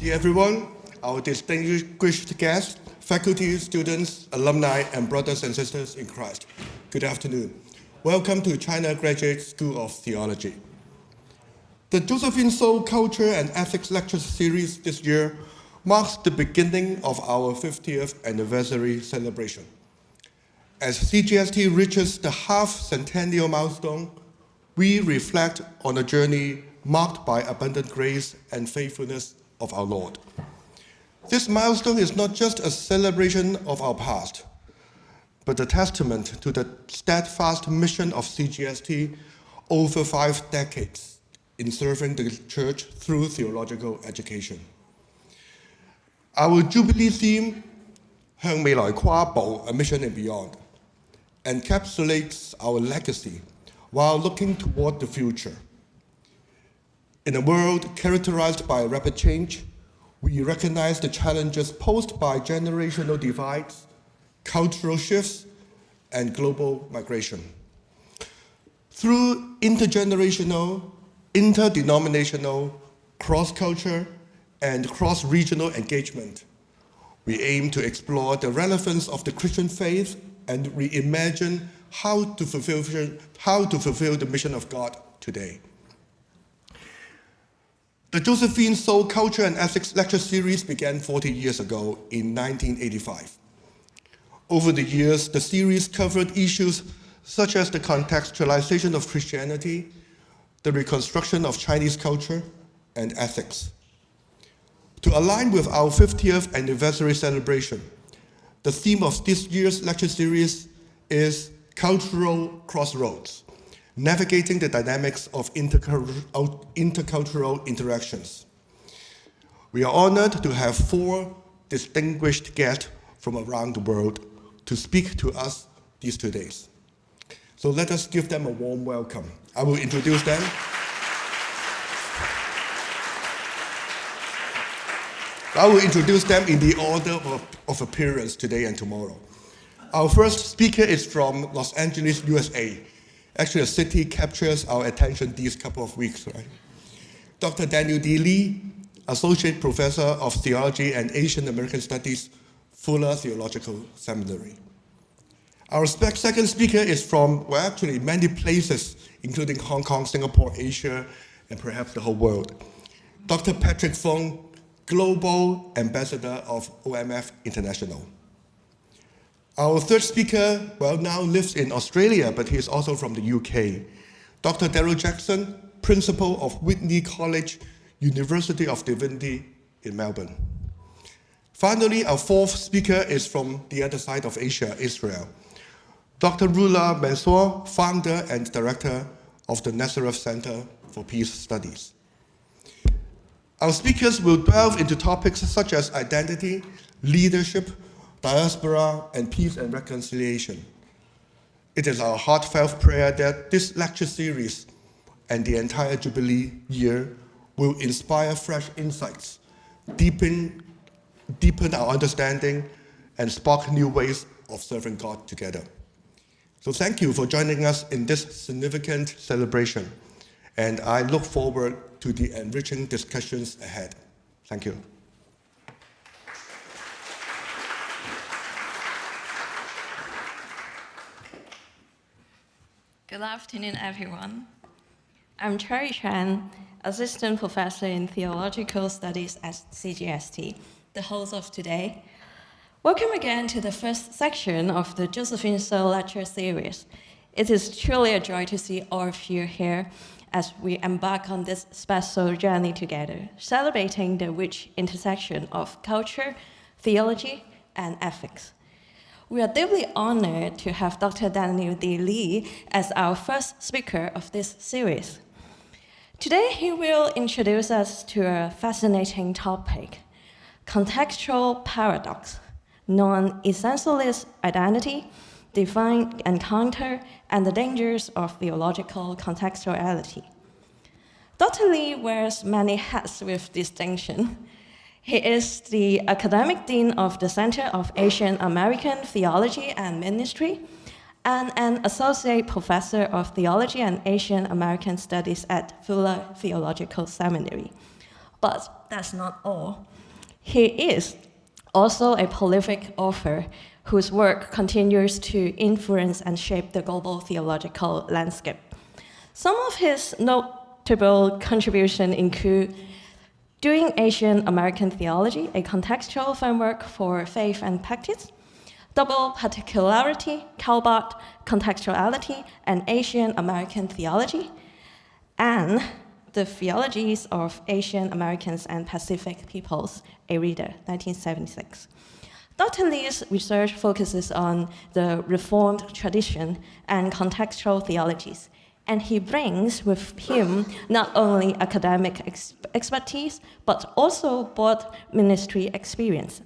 Dear everyone, our distinguished guests, faculty, students, alumni, and brothers and sisters in Christ, good afternoon. Welcome to China Graduate School of Theology. The Josephine Soul Culture and Ethics Lecture Series this year marks the beginning of our 50th anniversary celebration. As CGST reaches the half-centennial milestone, we reflect on a journey marked by abundant grace and faithfulness of our Lord. This milestone is not just a celebration of our past, but a testament to the steadfast mission of CGST over 5 decades in serving the Church through theological education. Our Jubilee theme, 向未來跨步, a mission and beyond, encapsulates our legacy while looking toward the future. In a world characterized by rapid change, we recognize the challenges posed by generational divides, cultural shifts, and global migration. Through intergenerational, interdenominational, cross-culture, and cross-regional engagement, we aim to explore the relevance of the Christian faith and reimagine how to fulfill the mission of God today. The Josephine Soul Culture and Ethics Lecture Series began 40 years ago in 1985. Over the years, the series covered issues such as the contextualization of Christianity, the reconstruction of Chinese culture, and ethics. To align with our 50th anniversary celebration, the theme of this year's lecture series is Cultural Crossroads, navigating the dynamics of intercultural interactions. We are honored to have 4 distinguished guests from around the world to speak to us these 2 days. So let us give them a warm welcome. I will introduce them. In the order of appearance today and tomorrow. Our first speaker is from Los Angeles, USA. Actually, a city captures our attention these couple of weeks, right? Dr. Daniel D. Lee, Associate Professor of Theology and Asian American Studies, Fuller Theological Seminary. Our second speaker is from, well, actually many places, including Hong Kong, Singapore, Asia, and perhaps the whole world. Dr. Patrick Fung, Global Ambassador of OMF International. Our third speaker, well, now lives in Australia, but he is also from the UK. Dr. Daryl Jackson, Principal of Whitney College, University of Divinity in Melbourne. Finally, our fourth speaker is from the other side of Asia, Israel. Dr. Rula Mansour, founder and director of the Nazareth Center for Peace Studies. Our speakers will delve into topics such as identity, leadership, diaspora, and peace and reconciliation. It is our heartfelt prayer that this lecture series and the entire Jubilee year will inspire fresh insights, deepen our understanding, and spark new ways of serving God together. So thank you for joining us in this significant celebration, and I look forward to the enriching discussions ahead. Thank you. Good afternoon, everyone. I'm Cherry Chan, Assistant Professor in Theological Studies at CGST, the host of today. Welcome again to the first section of the Josephine Soul Lecture Series. It is truly a joy to see all of you here as we embark on this special journey together, celebrating the rich intersection of culture, theology, and ethics. We are deeply honored to have Dr. Daniel D. Lee as our first speaker of this series. Today, he will introduce us to a fascinating topic, contextual paradox, non-essentialist identity, divine encounter, and the dangers of theological contextuality. Dr. Lee wears many hats with distinction. He is the Academic Dean of the Center of Asian American Theology and Ministry, and an Associate Professor of Theology and Asian American Studies at Fuller Theological Seminary. But that's not all. He is also a prolific author whose work continues to influence and shape the global theological landscape. Some of his notable contributions include Doing Asian American Theology, a contextual framework for faith and practice, Double Particularity, Calbart, Contextuality, and Asian American Theology, and The Theologies of Asian Americans and Pacific Peoples, a Reader, 1976. Dr. Lee's research focuses on the Reformed tradition and contextual theologies, and he brings with him not only academic expertise, but also broad ministry experience.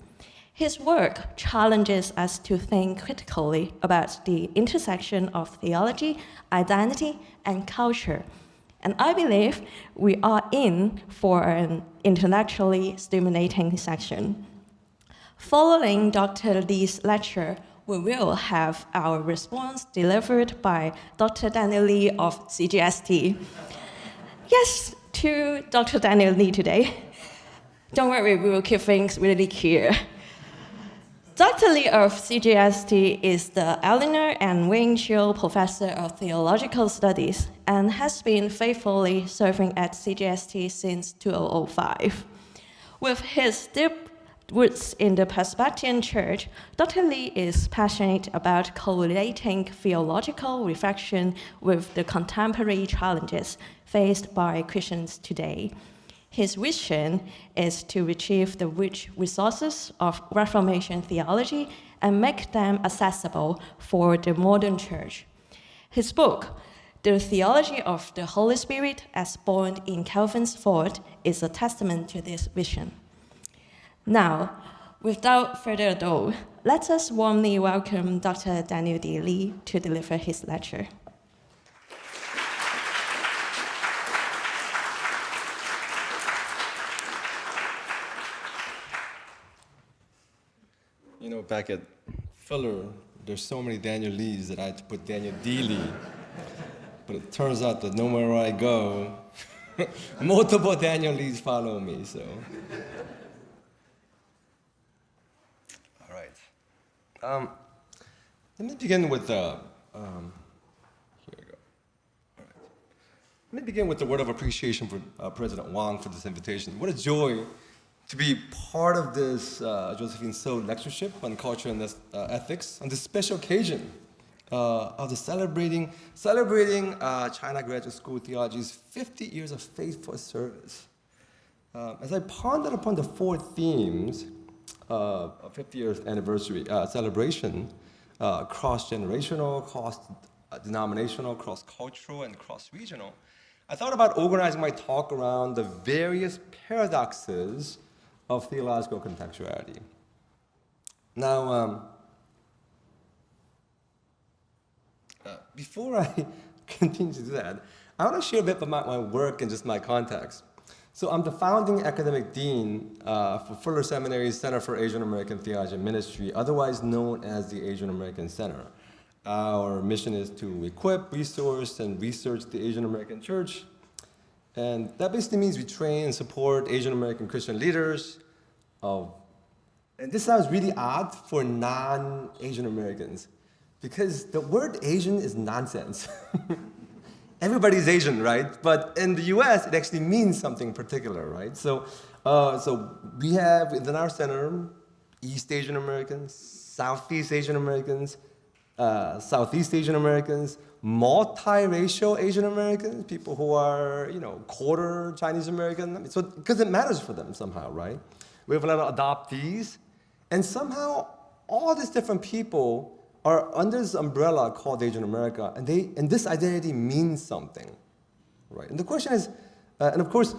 His work challenges us to think critically about the intersection of theology, identity, and culture. And I believe we are in for an intellectually stimulating section. Following Dr. Lee's lecture, we will have our response delivered by Dr. Daniel Lee of CGST. Yes, to Dr. Daniel Lee today. Don't worry, we will keep things really clear. Dr. Lee of CGST is the Eleanor and Wayne Chiu Professor of Theological Studies and has been faithfully serving at CGST since 2005. With his deep roots in the Presbyterian Church, Dr. Lee is passionate about correlating theological reflection with the contemporary challenges faced by Christians today. His vision is to retrieve the rich resources of Reformation theology and make them accessible for the modern church. His book, The Theology of the Holy Spirit as Born in Calvin's Thought, is a testament to this vision. Now, without further ado, let us warmly welcome Dr. Daniel D. Lee to deliver his lecture. You know, back at Fuller, there's so many Daniel Lees that I had to put Daniel D. Lee. But it turns out that no matter where I go, multiple Daniel Lees follow me, so. All right. Let me begin with here we go. All right. Let me begin with the word of appreciation for President Wang for this invitation. What a joy to be part of this Josephine So lectureship on culture and ethics on this special occasion of the celebrating China Graduate School Theology's 50 years of faithful service. As I pondered upon the four themes of 50 years anniversary celebration, cross-generational, cross-denominational, cross-cultural, and cross-regional, I thought about organizing my talk around the various paradoxes of theological contextuality. Now, before I continue to do that, I want to share a bit about my work and just my context. So I'm the founding academic dean for Fuller Seminary's Center for Asian American Theology and Ministry, otherwise known as the Asian American Center. Our mission is to equip, resource, and research the Asian American Church. And that basically means we train and support Asian American Christian leaders. And this sounds really odd for non-Asian Americans, because the word Asian is nonsense. Everybody's Asian, right? But in the US, it actually means something particular, right? So we have within our center East Asian Americans, Southeast Asian Americans, Southeast Asian Americans, multiracial Asian Americans, people who are, quarter Chinese American. So, because it matters for them somehow, right? We have a lot of adoptees, and somehow all these different people are under this umbrella called Asian America, and this identity means something, right? And the question is, and of course,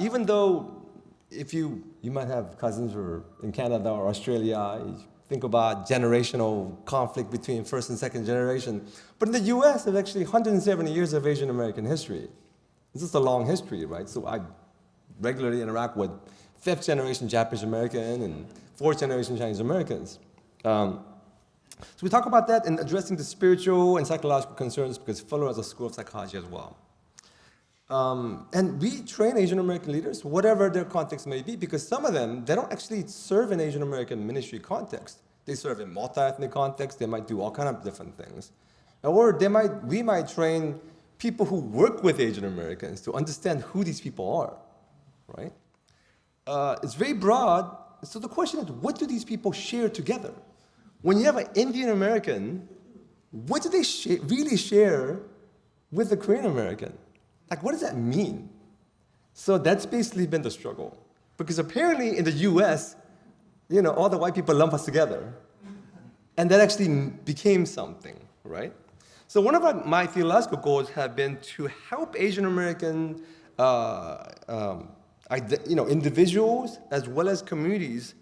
even though if you might have cousins or in Canada or Australia, you think about generational conflict between first and second generation, but in the US, there's actually 170 years of Asian American history. This is a long history, right? So I regularly interact with fifth generation Japanese American and fourth generation Chinese Americans. So we talk about that in addressing the spiritual and psychological concerns because Fuller has a school of psychology as well. And we train Asian American leaders, whatever their context may be, because some of them, they don't actually serve in Asian American ministry context. They serve in multi-ethnic context. They might do all kinds of different things. Or we might train people who work with Asian Americans to understand who these people are, right? It's very broad. So the question is, what do these people share together? When you have an Indian American, what do they really share with the Korean American? Like, what does that mean? So that's basically been the struggle. Because apparently in the US, all the white people lump us together. And that actually became something, right? So one of my theological goals have been to help Asian American individuals as well as communities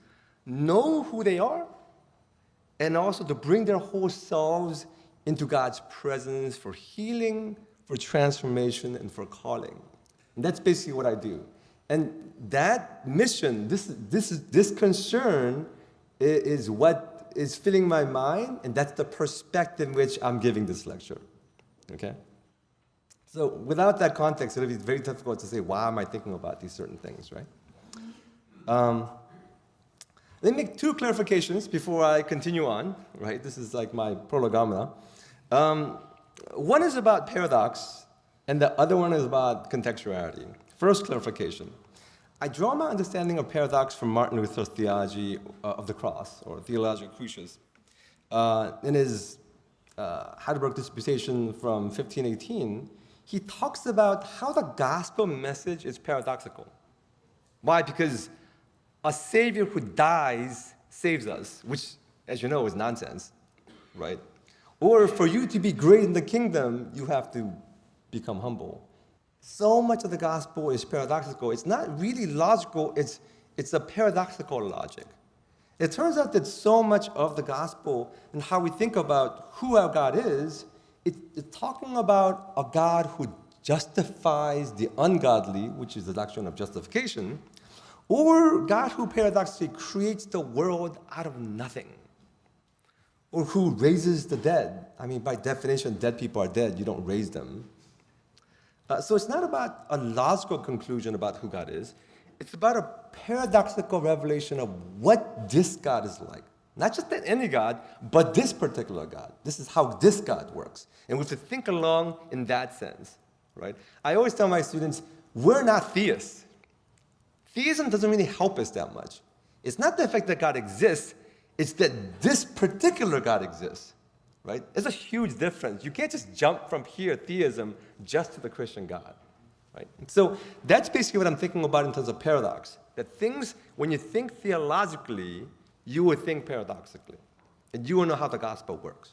know who they are, and also to bring their whole selves into God's presence for healing, for transformation, and for calling. And that's basically what I do. And that mission, this concern is what is filling my mind, and that's the perspective in which I'm giving this lecture, okay? So without that context, it would be very difficult to say, why am I thinking about these certain things, right? Let me make two clarifications before I continue on, right? This is like my prolegomena. One is about paradox, and the other one is about contextuality. First clarification. I draw my understanding of paradox from Martin Luther's theology of the cross, or Theologia Crucis. In his Heidelberg Disputation from 1518, he talks about how the gospel message is paradoxical. Why? Because a Savior who dies saves us, which, as you know, is nonsense, right? Or for you to be great in the kingdom, you have to become humble. So much of the gospel is paradoxical. It's not really logical, it's a paradoxical logic. It turns out that so much of the gospel and how we think about who our God is, it's talking about a God who justifies the ungodly, which is the doctrine of justification, or God who paradoxically creates the world out of nothing, or who raises the dead. I mean, by definition, dead people are dead. You don't raise them. So it's not about a logical conclusion about who God is. It's about a paradoxical revelation of what this God is like. Not just any God, but this particular God. This is how this God works. And we have to think along in that sense, right? I always tell my students, we're not theists. Theism doesn't really help us that much. It's not the fact that God exists, it's that this particular God exists. Right? It's a huge difference. You can't just jump from here, theism, just to the Christian God. Right? And so that's basically what I'm thinking about in terms of paradox. That things, when you think theologically, you would think paradoxically. And you will know how the gospel works.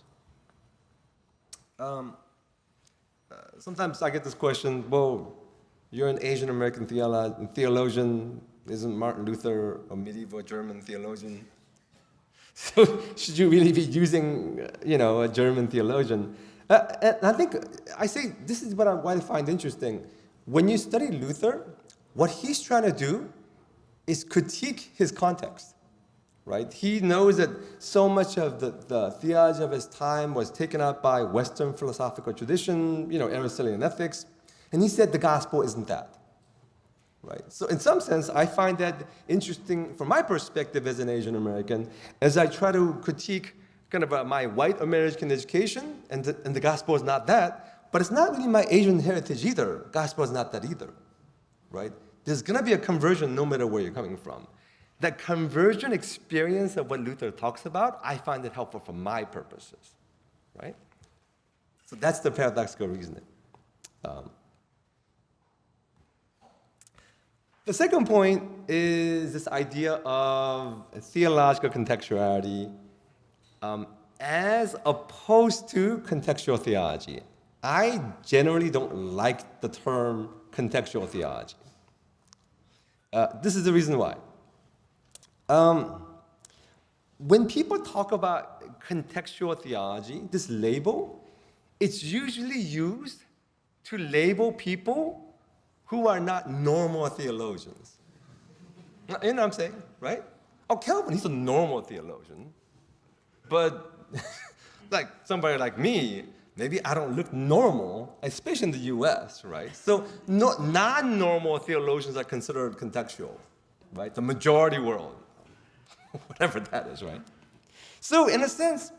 Sometimes I get this question, well, you're an Asian American theologian. Isn't Martin Luther a medieval German theologian? So should you really be using, a German theologian? And I think, I say, this is what I find interesting. When you study Luther, what he's trying to do is critique his context, right? He knows that so much of the theology of his time was taken up by Western philosophical tradition, Aristotelian ethics, and he said the gospel isn't that. Right? So in some sense, I find that interesting from my perspective as an Asian American, as I try to critique kind of my white American education, and the gospel is not that, but it's not really my Asian heritage either. Gospel is not that either, right? There's going to be a conversion no matter where you're coming from. That conversion experience of what Luther talks about, I find it helpful for my purposes, right? So that's the paradoxical reasoning. The second point is this idea of theological contextuality as opposed to contextual theology. I generally don't like the term contextual theology. This is the reason why. When people talk about contextual theology, this label, it's usually used to label people who are not normal theologians. You know what I'm saying, right? Oh, Calvin, he's a normal theologian. But like somebody like me, maybe I don't look normal, especially in the US, right? So non-normal theologians are considered contextual, right? The majority world, whatever that is, right? So in a sense,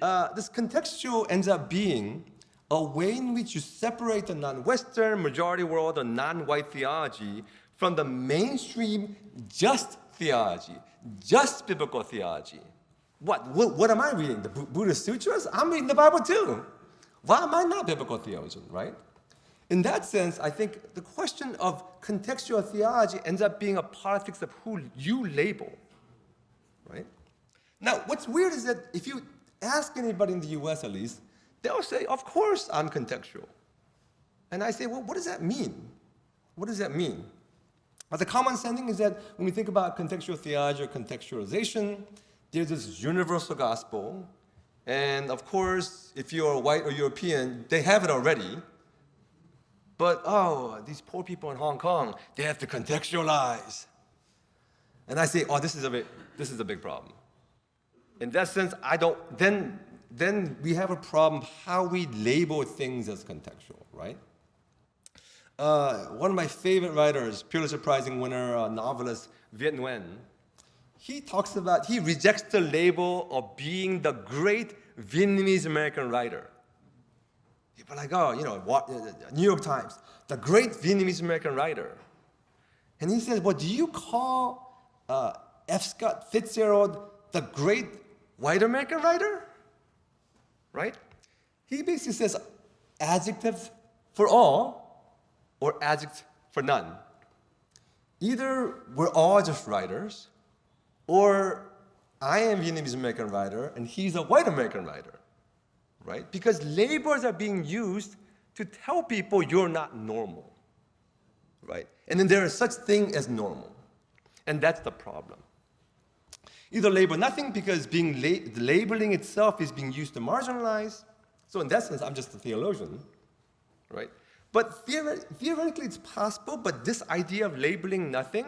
this contextual ends up being a way in which you separate the non-Western majority world or non-white theology from the mainstream just theology, just biblical theology. What am I reading? The Buddhist sutras? I'm reading the Bible too. Why am I not a biblical theologian, right? In that sense, I think the question of contextual theology ends up being a politics of who you label, right? Now, what's weird is that if you ask anybody in the US at least, they'll say, of course I'm contextual. And I say, well, what does that mean? What does that mean? Well, the common understanding is that when we think about contextual theology or contextualization, there's this universal gospel. And of course, if you're white or European, they have it already. But, oh, these poor people in Hong Kong, they have to contextualize. And I say, oh, this is a big problem. In that sense, then we have a problem how we label things as contextual, right? One of my favorite writers, Pulitzer Prize winner, novelist, Viet Nguyen, he rejects the label of being the great Vietnamese American writer. People are like, oh, New York Times, the great Vietnamese American writer. And he says, well, do you call F. Scott Fitzgerald the great white American writer? Right? He basically says adjective for all or adjective for none. Either we're all just writers, or I am Vietnamese American writer and he's a white American writer, right? Because labels are being used to tell people you're not normal, right? And then there is such thing as normal, and that's the problem. Either label nothing because the labeling itself is being used to marginalize. So in that sense, I'm just a theologian, right? But theoretically, it's possible, but this idea of labeling nothing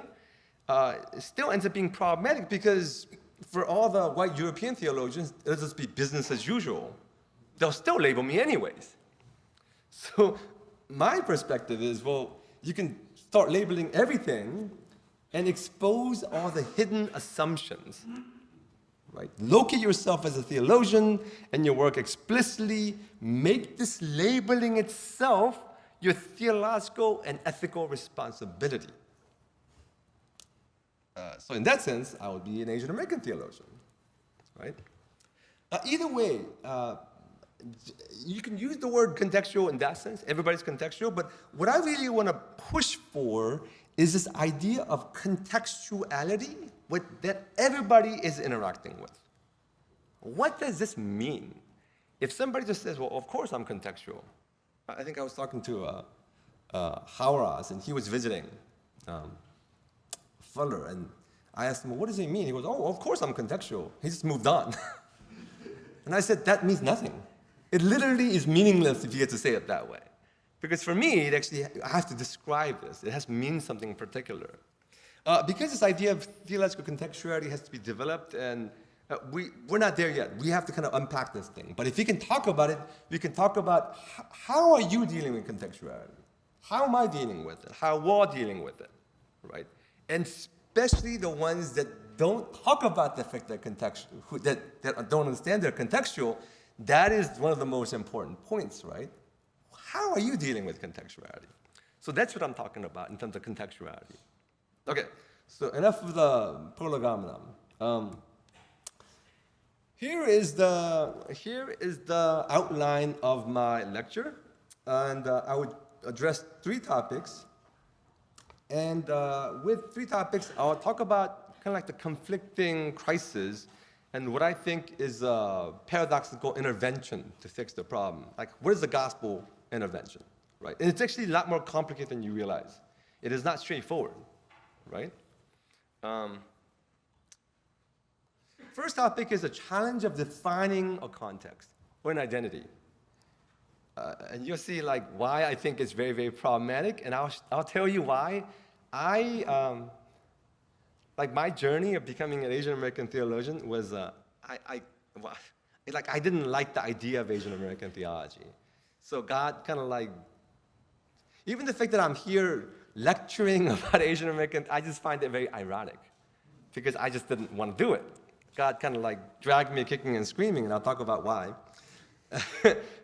still ends up being problematic because for all the white European theologians, it'll just be business as usual. They'll still label me anyways. So my perspective is, well, you can start labeling everything and expose all the hidden assumptions, right? Locate yourself as a theologian and your work explicitly. Make this labeling itself your theological and ethical responsibility. So in that sense, I would be an Asian American theologian, right? Either way, you can use the word contextual in that sense. Everybody's contextual, but what I really want to push for is this idea of contextuality that everybody is interacting with. What does this mean? If somebody just says, well, of course I'm contextual. I think I was talking to Hauras, and he was visiting Fuller, and I asked him, well, what does it mean? He goes, oh, of course I'm contextual. He just moved on. And I said, that means nothing. It literally is meaningless if you get to say it that way. Because for me, I have to describe this. It has to mean something particular. Because this idea of theological contextuality has to be developed, and we're not there yet. We have to kind of unpack this thing. But if we can talk about it, we can talk about how are you dealing with contextuality? How am I dealing with it? How are we all dealing with it, right? And especially the ones that don't talk about the fact that contextual, that don't understand they're contextual, that is one of the most important points, right? How are you dealing with contextuality? So that's what I'm talking about in terms of contextuality. Okay, so enough of the prolegomena. Here is the outline of my lecture, and I would address 3 topics. And with 3 topics, I'll talk about kind of like the conflicting crisis and what I think is a paradoxical intervention to fix the problem. Like, what is the gospel intervention, right? And it's actually a lot more complicated than you realize. It is not straightforward, right? First topic is the challenge of defining a context or an identity. And you'll see like why I think it's very, very problematic, and I'll tell you why. Like my journey of becoming an Asian American theologian was, like I didn't like the idea of Asian American theology. So God kind of like, even the fact that I'm here lecturing about Asian American, I just find it very ironic because I just didn't want to do it. God kind of like dragged me kicking and screaming, and I'll talk about why.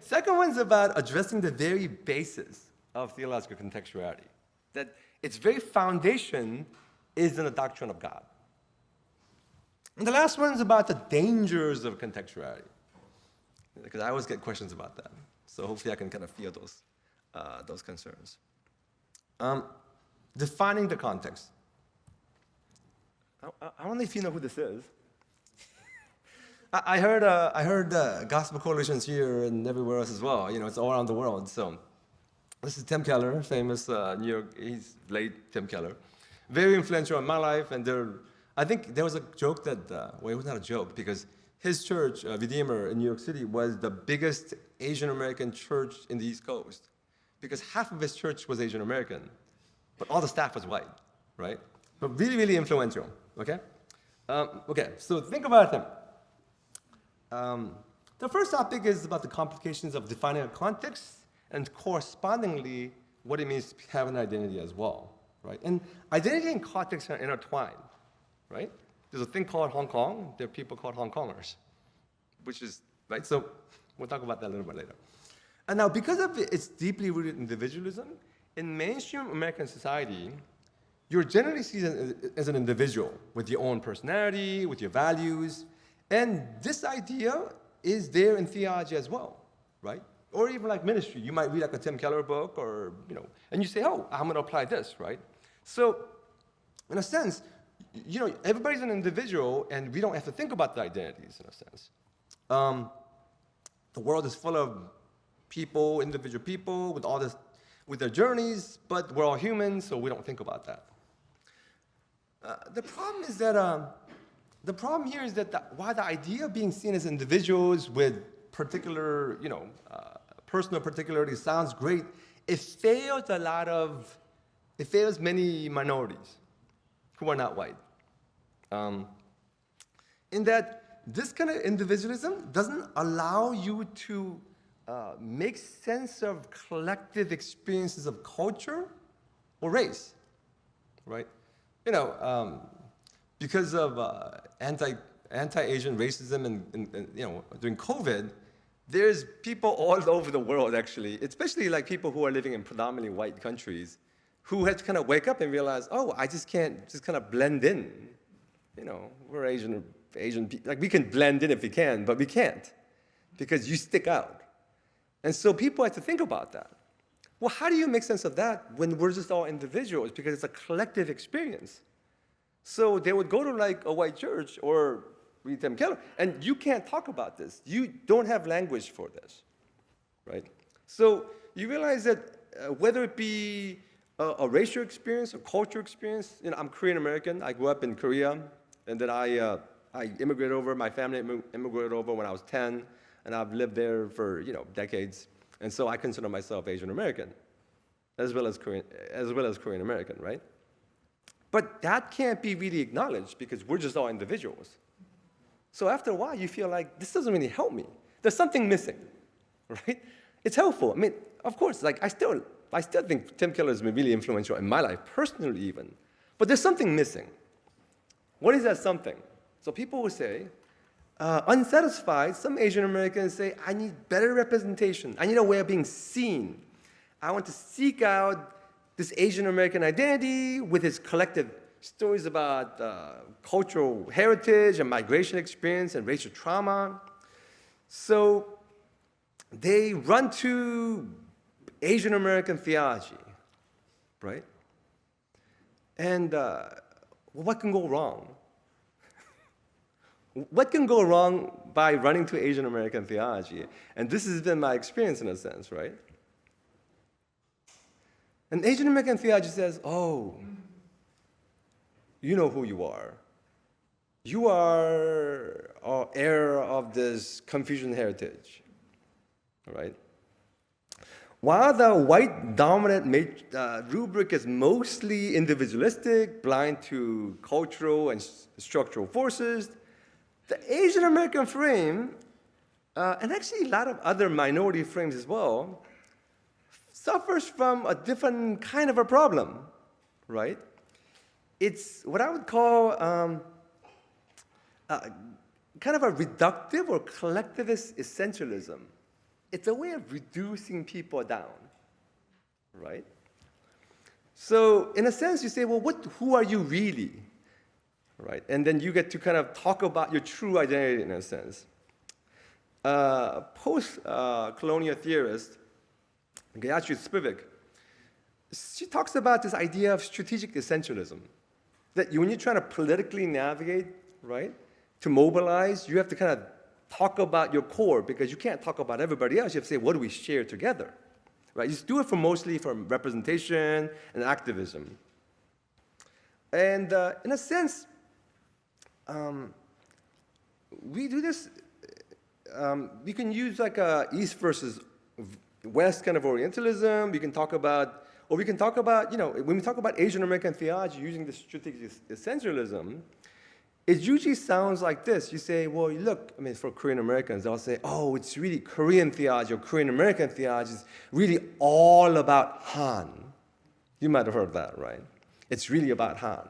Second one's about addressing the very basis of theological contextuality, that its very foundation is in the doctrine of God. And the last one's about the dangers of contextuality, because I always get questions about that. So hopefully I can kind of feel those concerns. Defining the context. I don't know if you know who this is. I heard gospel coalitions here and everywhere else as well. You know, it's all around the world. So this is Tim Keller, famous New York, he's late Tim Keller. Very influential in my life, and I think there was a joke that, well, it was not a joke, because his church, Redeemer in New York City, was the biggest Asian American church in the East Coast, because half of his church was Asian American, but all the staff was white, right? But really, really influential, okay? Okay, so think about him. The first topic is about the complications of defining a context and correspondingly what it means to have an identity as well, right? And identity and context are intertwined, right? There's a thing called Hong Kong. There are people called Hong Kongers, which is, right? So we'll talk about that a little bit later. And now, because of its deeply rooted individualism, in mainstream American society, you're generally seen as an individual with your own personality, with your values. And this idea is there in theology as well, right? Or even like ministry. You might read like a Tim Keller book or, you know, and you say, oh, I'm going to apply this, right? So in a sense, you know, everybody's an individual and we don't have to think about the identities in a sense. The world is full of people, individual people with all this, with their journeys, but we're all humans, so we don't think about that. The problem is that the problem here is that while the idea of being seen as individuals with particular, you know, personal particularities sounds great, it fails many minorities who are not white. In that this kind of individualism doesn't allow you to make sense of collective experiences of culture or race, right? You know, because of anti-Asian racism and you know, during COVID, there's people all over the world actually, especially like people who are living in predominantly white countries, who had to kind of wake up and realize, oh, I just can't just kind of blend in. You know, we're Asian people. Like we can blend in if we can, but we can't because you stick out. And so people have to think about that. Well, how do you make sense of that when we're just all individuals? Because it's a collective experience. So they would go to like a white church or read Tim Keller, and you can't talk about this. You don't have language for this, right? So you realize that whether it be a racial experience, a cultural experience, you know, I'm Korean American. I grew up in Korea, and then I immigrated over. My family immigrated over when I was 10, and I've lived there for, you know, decades. And so I consider myself Asian American, as well as Korean American, right? But that can't be really acknowledged because we're just all individuals. So after a while, you feel like this doesn't really help me. There's something missing, right? It's helpful. I mean, of course, like I still think Tim Keller has been really influential in my life, personally even. But there's something missing. What is that something? So people will say, unsatisfied, some Asian Americans say, I need better representation. I need a way of being seen. I want to seek out this Asian American identity with its collective stories about cultural heritage and migration experience and racial trauma. So they run to Asian American theology, right? And what can go wrong? What can go wrong by running to Asian American theology? And this has been my experience in a sense, right? And Asian American theology says, oh, you know who you are. You are an heir of this Confucian heritage, all right? While the white dominant rubric is mostly individualistic, blind to cultural and structural forces, the Asian American frame and actually a lot of other minority frames as well, suffers from a different kind of a problem, right? It's what I would call kind of a reductive or collectivist essentialism. It's a way of reducing people down, right? So in a sense, you say, well, who are you really, right? And then you get to kind of talk about your true identity in a sense. Post-colonial theorist, Gertrude Spivak, she talks about this idea of strategic essentialism, that when you're trying to politically navigate, right, to mobilize, you have to kind of talk about your core, because you can't talk about everybody else. You have to say, what do we share together? Right? You do it mostly from representation and activism. And in a sense, we do this, we can use like a East versus West kind of Orientalism. We can talk about, or we can talk about, when we talk about Asian American theology using the strategic essentialism, it usually sounds like this. You say, well, look, for Korean Americans, they'll say, oh, it's really Korean theology or Korean American theology is really all about Han. You might have heard that, right? It's really about Han.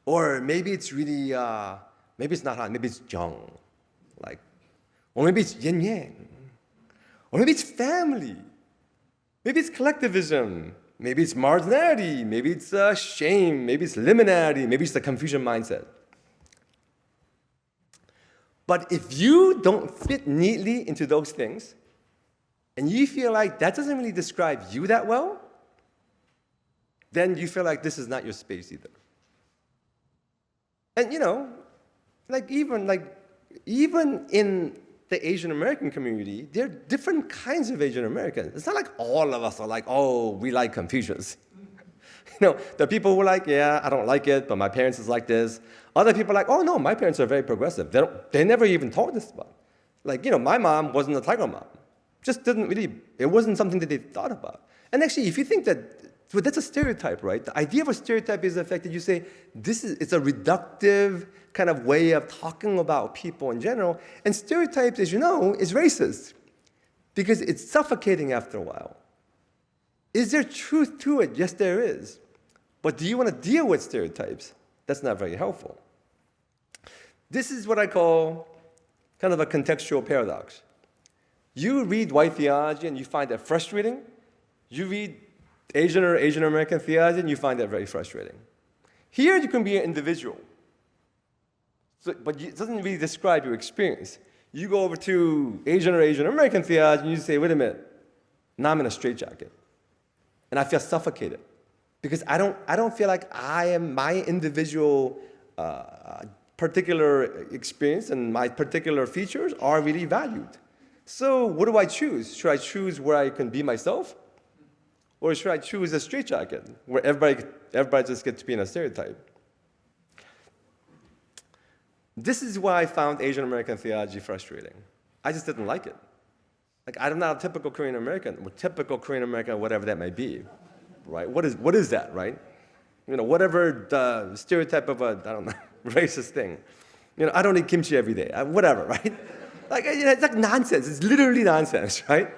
Or maybe it's really, maybe it's not Han, maybe it's Jung. Or maybe it's yin yang. Or maybe it's family. Maybe it's collectivism. Maybe it's marginality. Maybe it's shame. Maybe it's liminality. Maybe it's the Confucian mindset. But if you don't fit neatly into those things, and you feel like that doesn't really describe you that well, then you feel like this is not your space either. And even in the Asian American community, there are different kinds of Asian Americans. It's not like all of us are like, oh, we like Confucius. The people who are like, yeah, I don't like it, but my parents is like this. Other people are like, oh no, my parents are very progressive. They never even talked this about. My mom wasn't a tiger mom. Just didn't really, it wasn't something that they thought about. And actually, if you think that, well, that's a stereotype, right? The idea of a stereotype is the fact that you say, it's a reductive kind of way of talking about people in general. And stereotypes, as you know, is racist because it's suffocating after a while. Is there truth to it? Yes, there is. But do you want to deal with stereotypes? That's not very helpful. This is what I call kind of a contextual paradox. You read white theology and you find that frustrating. You read Asian or Asian American theology and you find that very frustrating. Here you can be an individual. But it doesn't really describe your experience. You go over to Asian or Asian American theology and you say, wait a minute, now I'm in a straitjacket. And I feel suffocated because I don't feel like my individual particular experience and my particular features are really valued. So what do I choose? Should I choose where I can be myself? Or should I choose a straitjacket where everybody just gets to be in a stereotype? This is why I found Asian American theology frustrating. I just didn't like it. I'm not a typical Korean American, or typical Korean American, whatever that may be, right? What is that, right? Whatever the stereotype of a, I don't know, racist thing. I don't eat kimchi every day, whatever, right? It's like nonsense. It's literally nonsense, right?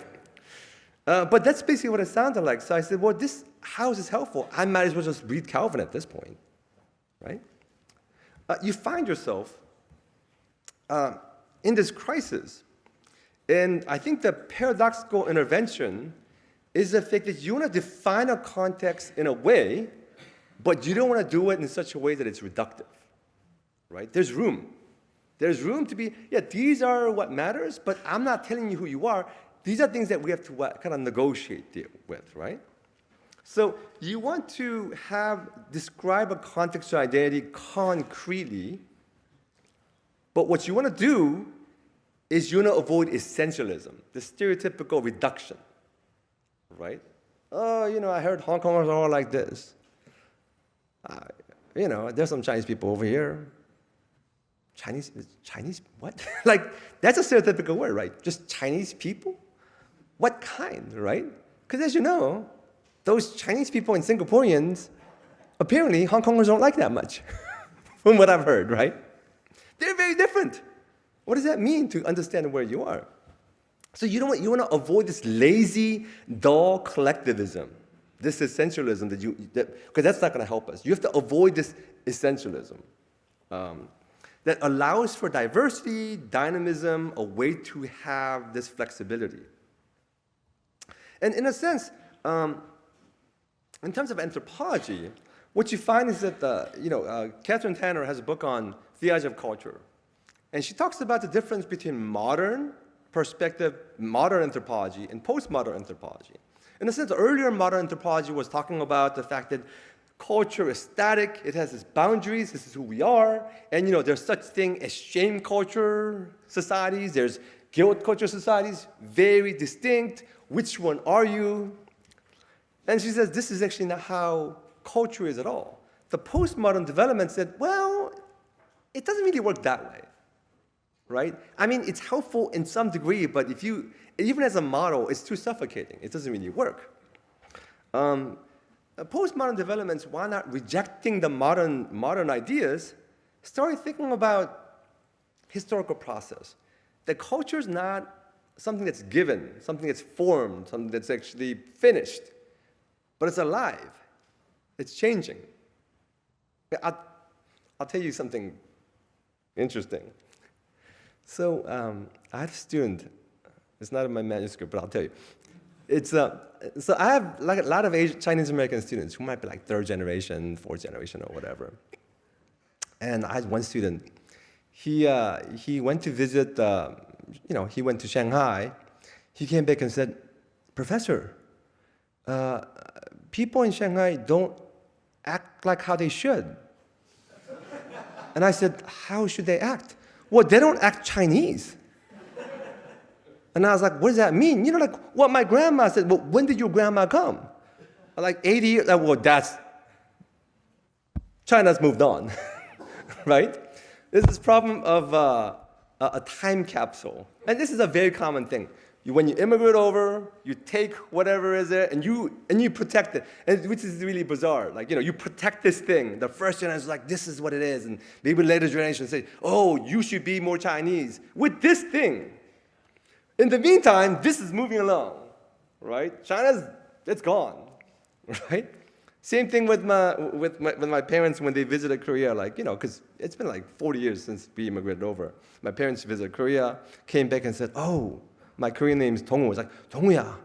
But that's basically what it sounded like. So I said, well, how is this helpful? I might as well just read Calvin at this point, right? You find yourself in this crisis. And I think the paradoxical intervention is the fact that you want to define a context in a way, but you don't want to do it in such a way that it's reductive, right? There's room. There's room to be, yeah, these are what matters, but I'm not telling you who you are. These are things that we have to kind of negotiate with, right? So you want to describe a contextual identity concretely, but what you want to do is you want to avoid essentialism, the stereotypical reduction, right? Oh, I heard Hong Kongers are all like this. There's some Chinese people over here. Chinese, what? That's a stereotypical word, right? Just Chinese people? What kind, right? Because as you know, those Chinese people and Singaporeans, apparently Hong Kongers don't like that much, from what I've heard, right? They're very different. What does that mean to understand where you are? So you want to avoid this lazy, dull collectivism, this essentialism because that's not going to help us. You have to avoid this essentialism that allows for diversity, dynamism, a way to have this flexibility. And in a sense, in terms of anthropology, what you find is that, Catherine Tanner has a book on theology of culture. And she talks about the difference between modern perspective, modern anthropology, and postmodern anthropology. In a sense, earlier modern anthropology was talking about the fact that culture is static, it has its boundaries, this is who we are, and there's such thing as shame culture societies, there's guilt culture societies, very distinct. Which one are you? And she says this is actually not how culture is at all. The postmodern development said, well, it doesn't really work that way, right? I mean, it's helpful in some degree, but even as a model, it's too suffocating. It doesn't really work. Postmodern developments, while not rejecting the modern ideas, started thinking about historical process. The culture is not something that's given, something that's formed, something that's actually finished, but it's alive. It's changing. I'll tell you something interesting. So I had a student. It's not in my manuscript, but I'll tell you. So I have like a lot of Chinese American students who might be like third generation, fourth generation, or whatever. And I had one student. He went to visit. He went to Shanghai. He came back and said, "Professor, people in Shanghai don't act like how they should." And I said, "How should they act?" "Well, they don't act Chinese." And I was like, what does that mean? Like what my grandma said, well, when did your grandma come? Like 80 years, well, China's moved on, right? There's this problem of a time capsule. And this is a very common thing. When you immigrate over, you take whatever is there, and you protect it, which is really bizarre. Like, you protect this thing. The first generation is like, this is what it is. And maybe later generations say, oh, you should be more Chinese with this thing. In the meantime, this is moving along, right? It's gone, right? Same thing with my parents when they visited Korea, because it's been like 40 years since we immigrated over. My parents visited Korea, came back and said, oh, my Korean name is Dongwoo. It's like, Dongwoo야,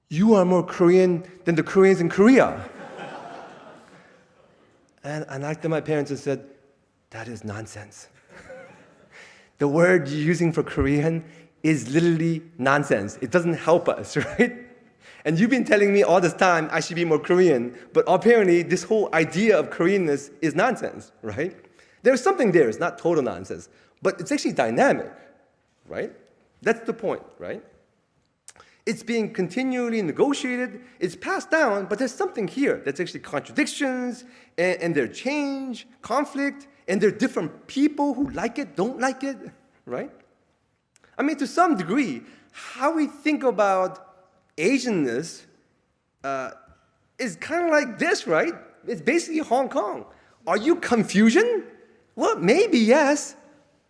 you are more Korean than the Koreans in Korea. And I looked at my parents and said, that is nonsense. The word you're using for Korean is literally nonsense. It doesn't help us, right? And you've been telling me all this time I should be more Korean, but apparently this whole idea of Koreanness is nonsense, right? There's something there. It's not total nonsense, but it's actually dynamic, right? That's the point, right? It's being continually negotiated. It's passed down, but there's something here that's actually contradictions, and there change, conflict, and there are different people who like it, don't like it, right? I mean, to some degree, how we think about Asianness is kind of like this, right? It's basically Hong Kong. Are you confusion? Well, maybe yes.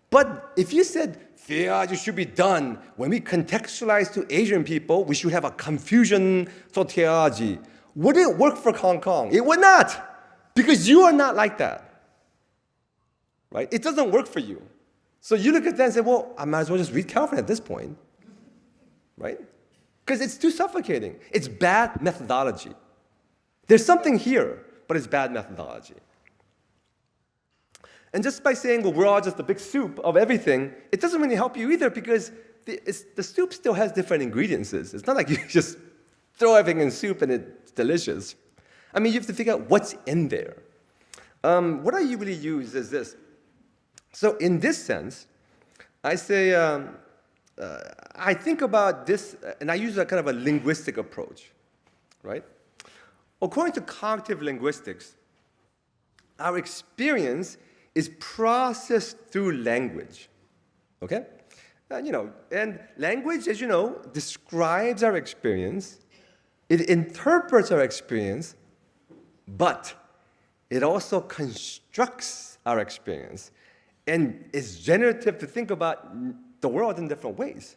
But if you said, theology should be done, when we contextualize to Asian people, we should have a confusion to theology. Would it work for Hong Kong? It would not, because you are not like that. Right? It doesn't work for you. So you look at that and say, well, I might as well just read Calvin at this point. Right? Because it's too suffocating. It's bad methodology. There's something here, but it's bad methodology. And just by saying, well, we're all just a big soup of everything, it doesn't really help you either, because the soup still has different ingredients. It's not like you just throw everything in soup and it's delicious. I mean, you have to figure out what's in there. What I usually use is this. So in this sense, I say, I think about this, and I use a kind of a linguistic approach, right? According to cognitive linguistics, our experience is processed through language, okay? And language, as you know, describes our experience, it interprets our experience, but it also constructs our experience. And it's generative to think about the world in different ways.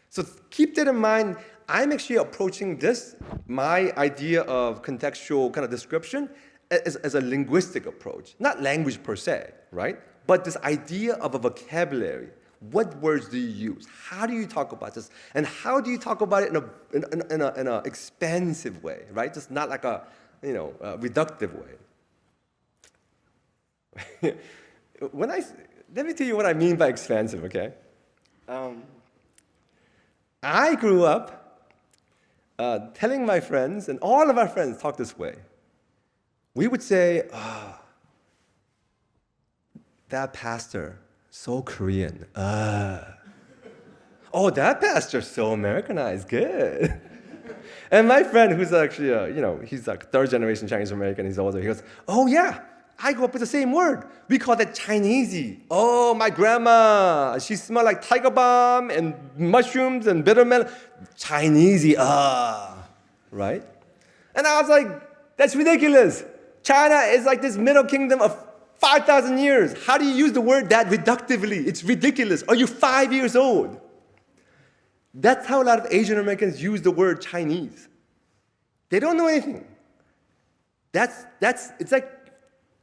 So keep that in mind. I'm actually approaching this, my idea of contextual kind of description, as a linguistic approach. Not language per se, right? But this idea of a vocabulary. What words do you use? How do you talk about this? And how do you talk about it in an expansive way, right? Just not like a reductive way. Let me tell you what I mean by expansive, okay? I grew up telling my friends, and all of our friends talk this way. We would say, that pastor, so Korean. Oh, that pastor, so Americanized, good. And my friend, who's actually, he's like third generation Chinese American, he's older, he goes, oh yeah, I grew up with the same word. We call that Chinesey. Oh, my grandma, she smelled like tiger balm and mushrooms and bitter melon. Chinesey, right? And I was like, that's ridiculous. China is like this middle kingdom of 5,000 years. How do you use the word that reductively? It's ridiculous. Are you 5 years old? That's how a lot of Asian Americans use the word Chinese. They don't know anything. It's like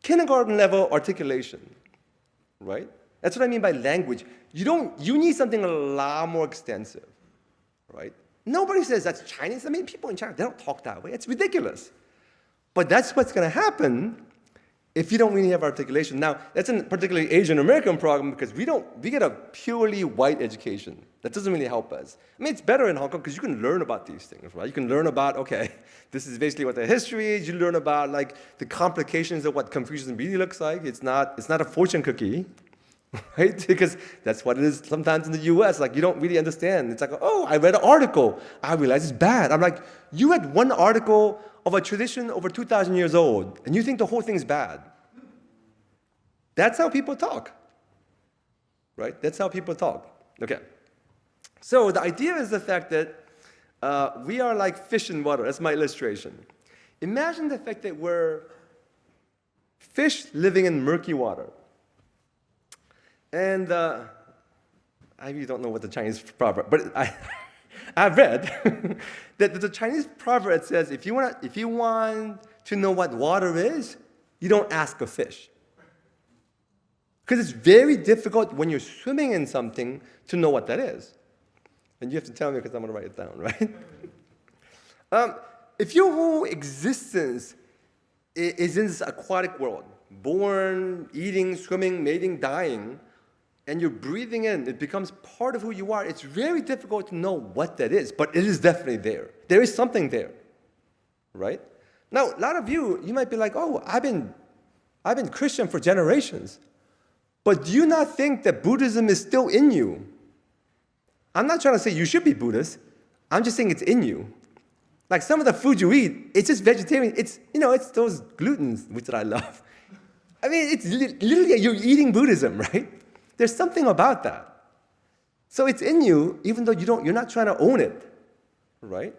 kindergarten level articulation, right? That's what I mean by language. You need something a lot more extensive, right? Nobody says that's Chinese. I mean, people in China, they don't talk that way. It's ridiculous. But that's what's going to happen if you don't really have articulation. Now, that's a particularly Asian American problem because we get a purely white education. That doesn't really help us. I mean, it's better in Hong Kong because you can learn about these things, right? You can learn about, okay, this is basically what the history is. You learn about like the complications of what Confucianism really looks like. It's not a fortune cookie, right? Because that's what it is sometimes in the US. Like you don't really understand. It's like, oh, I read an article. I realized it's bad. I'm like, you read one article of a tradition over 2,000 years old, and you think the whole thing's bad. That's how people talk, right? That's how people talk. Okay. So the idea is the fact that we are like fish in water. That's my illustration. Imagine the fact that we're fish living in murky water. And I really don't know what the Chinese proverb, but I've read that the Chinese proverb says if you want to know what water is, you don't ask a fish. Because it's very difficult when you're swimming in something to know what that is. And you have to tell me because I'm going to write it down, right? If your whole existence is in this aquatic world, born, eating, swimming, mating, dying, and you're breathing in, it becomes part of who you are, it's very difficult to know what that is, but it is definitely there. There is something there, right? Now, a lot of you might be like, oh, I've been Christian for generations. But do you not think that Buddhism is still in you? I'm not trying to say you should be Buddhist. I'm just saying it's in you. Like some of the food you eat, it's just vegetarian. It's those glutens, which I love. I mean, it's literally you're eating Buddhism, right? There's something about that. So it's in you, even though you're not trying to own it, right?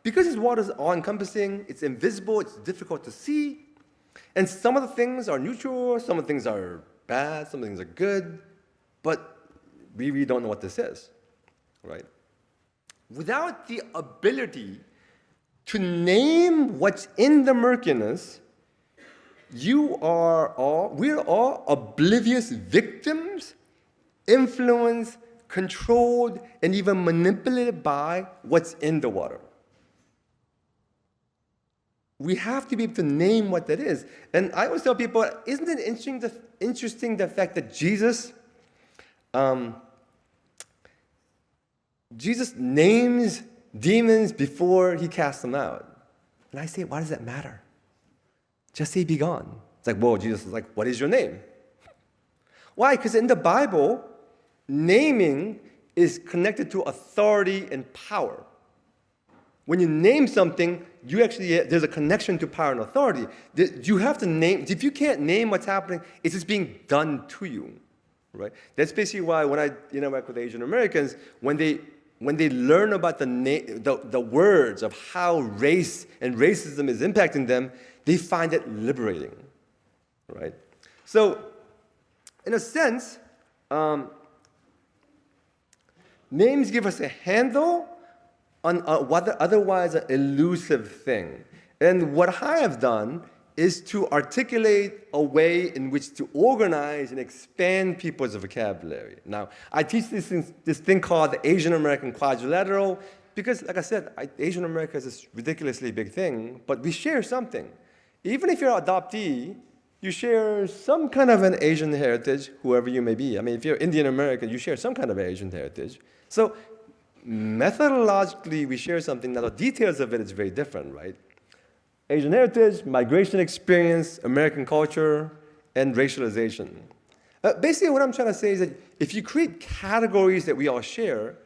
Because this water is all-encompassing, it's invisible, it's difficult to see. And some of the things are neutral, some of the things are bad, some of the things are good, but we really don't know what this is, right? Without the ability to name what's in the murkiness, we're all oblivious victims, influenced, controlled, and even manipulated by what's in the water. We have to be able to name what that is. And I always tell people, isn't it interesting the fact that Jesus names demons before he casts them out? And I say, why does that matter? Just say, be gone. It's like, whoa, Jesus is like, what is your name? Why? Because in the Bible, naming is connected to authority and power. When you name something, there's a connection to power and authority. You have to name. If you can't name what's happening, it's just being done to you, right? That's basically why when I interact with Asian Americans, when they learn about the words of how race and racism is impacting them, they find it liberating, right? So, in a sense, names give us a handle on what otherwise an elusive thing. And what I have done is to articulate a way in which to organize and expand people's vocabulary. Now, I teach this thing called the Asian American Quadrilateral because, like I said, Asian America is this ridiculously big thing, but we share something. Even if you're an adoptee, you share some kind of an Asian heritage, whoever you may be. I mean, if you're Indian American, you share some kind of Asian heritage. So methodologically, we share something. Now, the details of it is very different, right? Asian heritage, migration experience, American culture, and racialization. Basically, what I'm trying to say is that if you create categories that we all share,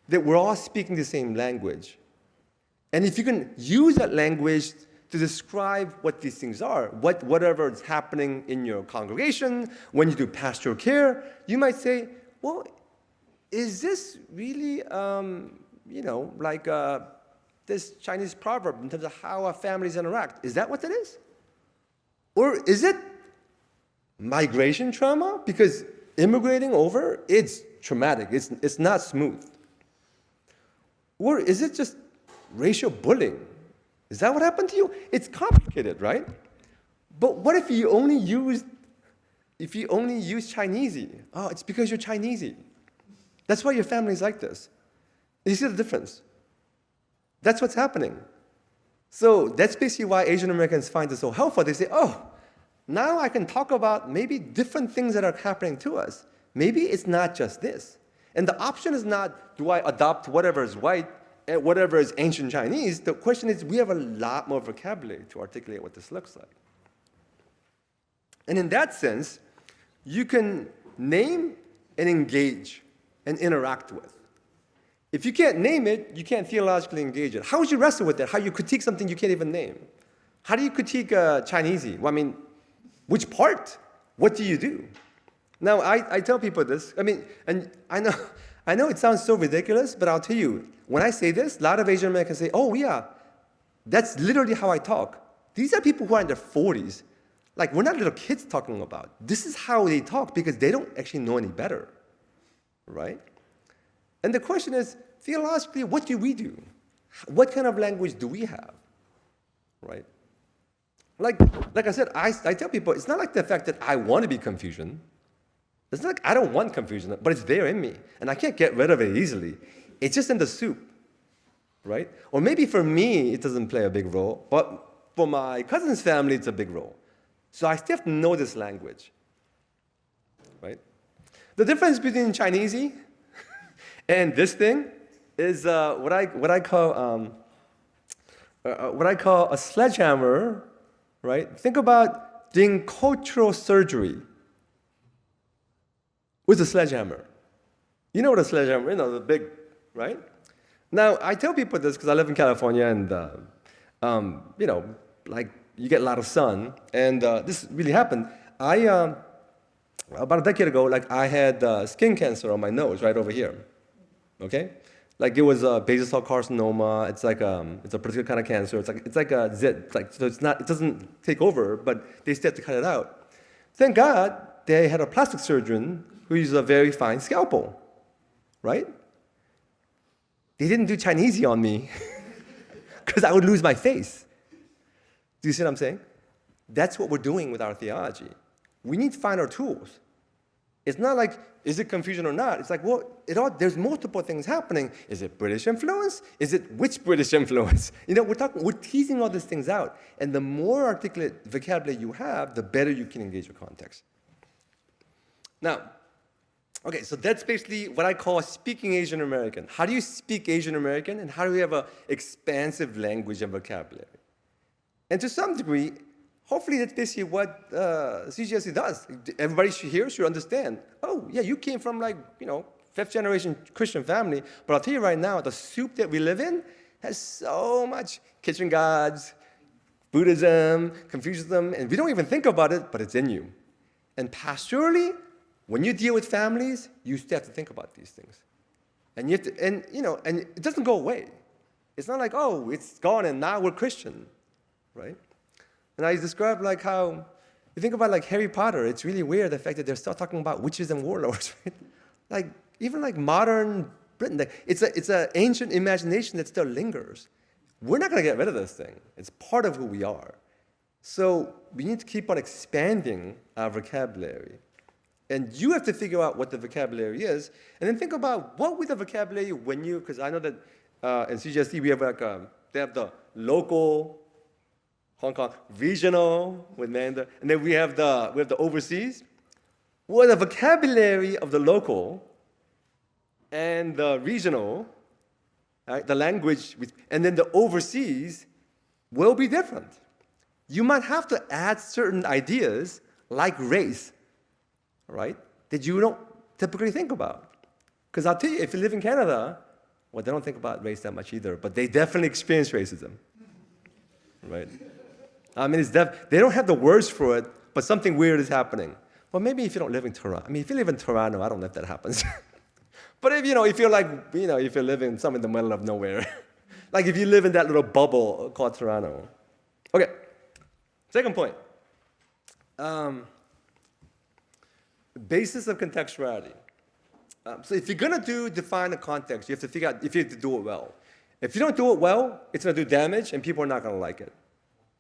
that we're all speaking the same language. And if you can use that language to describe what these things are, whatever is happening in your congregation, when you do pastoral care, you might say, well, is this really, like this Chinese proverb in terms of how our families interact? Is that what that is? Or is it migration trauma? Because immigrating over, it's traumatic. It's not smooth. Or is it just racial bullying? Is that what happened to you? It's complicated, right? But what if you only use Chinesey? Oh, it's because you're Chinesey. That's why your family's like this. You see the difference? That's what's happening. So that's basically why Asian Americans find it so helpful. They say, oh, now I can talk about maybe different things that are happening to us. Maybe it's not just this. And the option is not, do I adopt whatever is white and whatever is ancient Chinese? The question is, we have a lot more vocabulary to articulate what this looks like. And in that sense, you can name and engage and interact with. If you can't name it, you can't theologically engage it. How would you wrestle with that? How do you critique something you can't even name? How do you critique Chinesey? Well, I mean, which part? What do you do? Now, I tell people this. I mean, and I know it sounds so ridiculous, but I'll tell you, when I say this, a lot of Asian Americans say, oh, yeah, that's literally how I talk. These are people who are in their 40s. Like, we're not little kids talking about. This is how they talk because they don't actually know any better, right? And the question is, theologically, what do we do? What kind of language do we have, right? Like I said, I tell people, it's not like the fact that I want to be confusion. It's not like I don't want confusion, but it's there in me, and I can't get rid of it easily. It's just in the soup, right? Or maybe for me, it doesn't play a big role, but for my cousin's family, it's a big role. So I still have to know this language, right? The difference between Chinesey and this thing is what I call a sledgehammer, right? Think about doing cultural surgery with a sledgehammer. You know what a sledgehammer is? The big, right? Now, I tell people this because I live in California and, like you get a lot of sun. And this really happened. About a decade ago, like I had skin cancer on my nose right over here, okay? Like it was a basal cell carcinoma. It's like it's a particular kind of cancer. It's like a zit. So it doesn't take over, but they still have to cut it out. Thank God they had a plastic surgeon who used a very fine scalpel, right? They didn't do Chinesey on me because I would lose my face. Do you see what I'm saying? That's what we're doing with our theology. We need to find our tools. It's not like, is it confusion or not? It's like, well, there's multiple things happening. Is it British influence? Is it which British influence? We're teasing all these things out. And the more articulate vocabulary you have, the better you can engage with context. Now, okay, so that's basically what I call speaking Asian American. How do you speak Asian American, and how do we have an expansive language and vocabulary? And to some degree, hopefully that's basically what CGST does. Everybody here should understand, oh, yeah, you came from fifth generation Christian family, but I'll tell you right now, the soup that we live in has so much kitchen gods, Buddhism, Confucianism, and we don't even think about it, but it's in you. And pastorally, when you deal with families, you still have to think about these things. And you have to, and it doesn't go away. It's not like, oh, it's gone and now we're Christian, right? And I describe like how You think about like Harry Potter, it's really weird the fact that they're still talking about witches and warlords, right? Like, even like modern Britain, like, it's an ancient imagination that still lingers. We're not gonna get rid of this thing. It's part of who we are. So we need to keep on expanding our vocabulary. And you have to figure out what the vocabulary is, and then think about what with the vocabulary when you, because I know that in CGST we have like, they have the local, Hong Kong, regional with Mandarin, and then we have the overseas. Well, the vocabulary of the local and the regional, right, the language, and then the overseas will be different. You might have to add certain ideas like race, right, that you don't typically think about. Because I'll tell you, if you live in Canada, well, they don't think about race that much either, but they definitely experience racism, right? I mean, they don't have the words for it, but something weird is happening. Well, maybe if you don't live in Toronto. I mean, if you live in Toronto, I don't know if that happens. But if you're like, if you're living somewhere in the middle of nowhere, like if you live in that little bubble called Toronto. Okay, second point. Basis of contextuality. So if you're gonna define a context, you have to figure out if you have to do it well. If you don't do it well, it's gonna do damage and people are not gonna like it.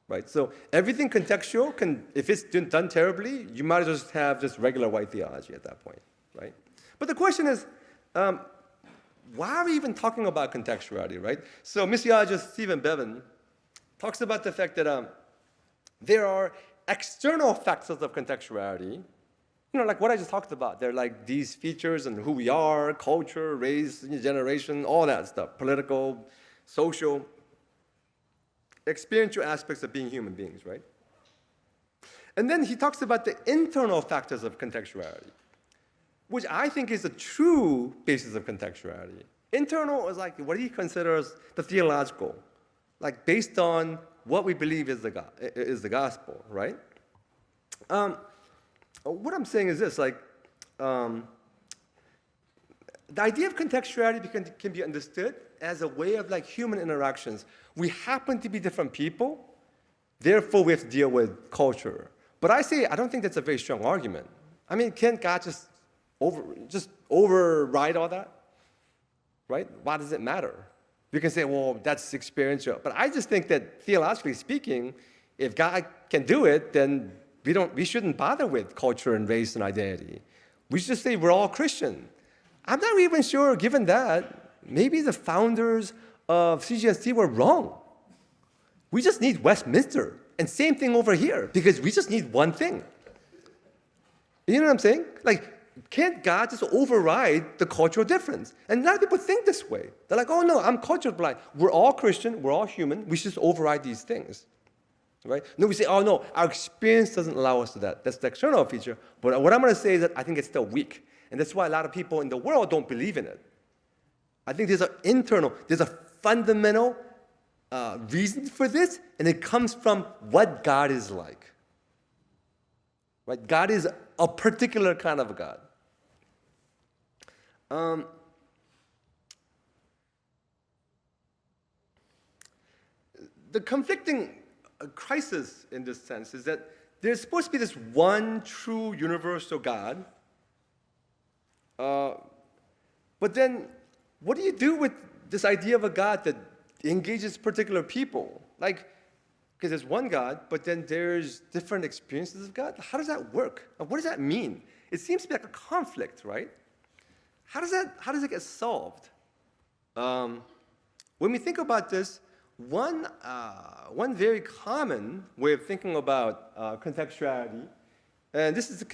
Right? So everything contextual if it's done terribly, you might as well just have just regular white theology at that point, right? But the question is, why are we even talking about contextuality, right? So missiologist Stephen Bevan talks about the fact that there are external factors of contextuality, like what I just talked about. They're like these features and who we are, culture, race, generation, all that stuff, political, social, experiential aspects of being human beings, right? And then he talks about the internal factors of contextuality, which I think is a true basis of contextuality. Internal is like what he considers the theological, like based on what we believe is the gospel, right? What I'm saying is this, like, the idea of contextuality can be understood as a way of like human interactions. We happen to be different people, therefore we have to deal with culture. But I don't think that's a very strong argument. I mean, can't God just override all that? Right? Why does it matter? You can say, well, that's experiential. But I just think that theologically speaking, if God can do it, then we shouldn't bother with culture and race and identity. We should just say we're all Christian. I'm not even sure, given that, maybe the founders of CGST were wrong. We just need Westminster. And same thing over here, because we just need one thing. You know what I'm saying? Like, can't God just override the cultural difference? And a lot of people think this way. They're like, oh no, I'm culture blind. We're all Christian, we're all human, we should just override these things. Right? No, we say, oh no, our experience doesn't allow us to that. That's the external feature. But what I'm going to say is that I think it's still weak. And that's why a lot of people in the world don't believe in it. I think there's a fundamental reason for this, and it comes from what God is like. Right? God is a particular kind of God. The conflicting crisis in this sense is that there's supposed to be this one true universal God, but then what do you do with this idea of a God that engages particular people? Like, because there's one God, but then there's different experiences of God. How does that work? What does that mean? It seems to be like a conflict, right? How does it get solved? When we think about this, one very common way of thinking about contextuality, and this is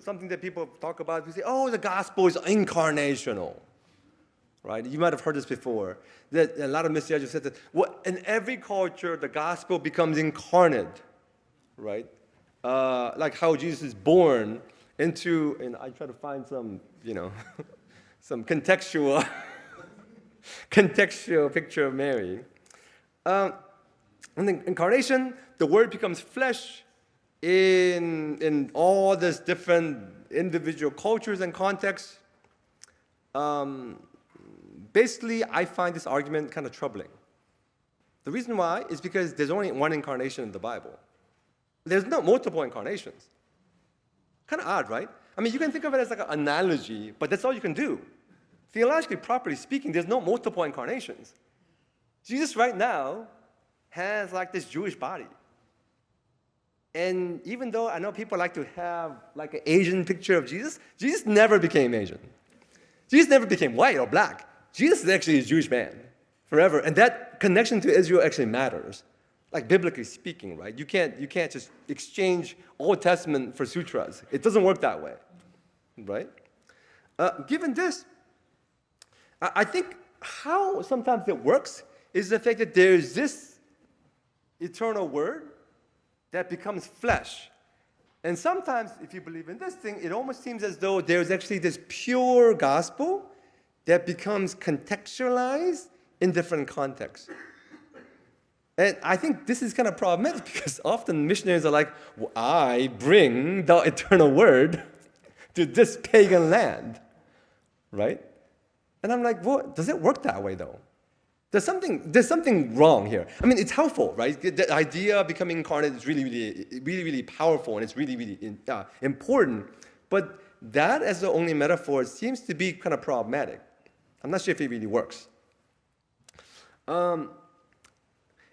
something that people talk about. We say, oh, the gospel is incarnational, right? You might have heard this before. That a lot of missiologists said that in every culture, the gospel becomes incarnate, right? Like how Jesus is born into, and I try to find some, some contextual picture of Mary. In the incarnation, the Word becomes flesh in all these different individual cultures and contexts. Basically, I find this argument kind of troubling. The reason why is because there's only one incarnation in the Bible. there's no multiple incarnations. Kind of odd, right? I mean, you can think of it as like an analogy, but that's all you can do. Theologically, properly speaking, there's no multiple incarnations. Jesus right now has like this Jewish body. And even though I know people like to have like an Asian picture of Jesus, Jesus never became Asian. Jesus never became white or black. Jesus is actually a Jewish man forever. And that connection to Israel actually matters. Like biblically speaking, right? You can't just exchange Old Testament for sutras. It doesn't work that way, right? Given this, I think how sometimes it works is the fact that there's this eternal word that becomes flesh. And sometimes, if you believe in this thing, it almost seems as though there's actually this pure gospel that becomes contextualized in different contexts. And I think this is kind of problematic because often missionaries are like, well, I bring the eternal word to this pagan land, right? And I'm like, well, does it work that way though? There's something wrong here. I mean, it's helpful, right? The idea of becoming incarnate is really powerful, and it's really important. But that as the only metaphor seems to be kind of problematic. I'm not sure if it really works. In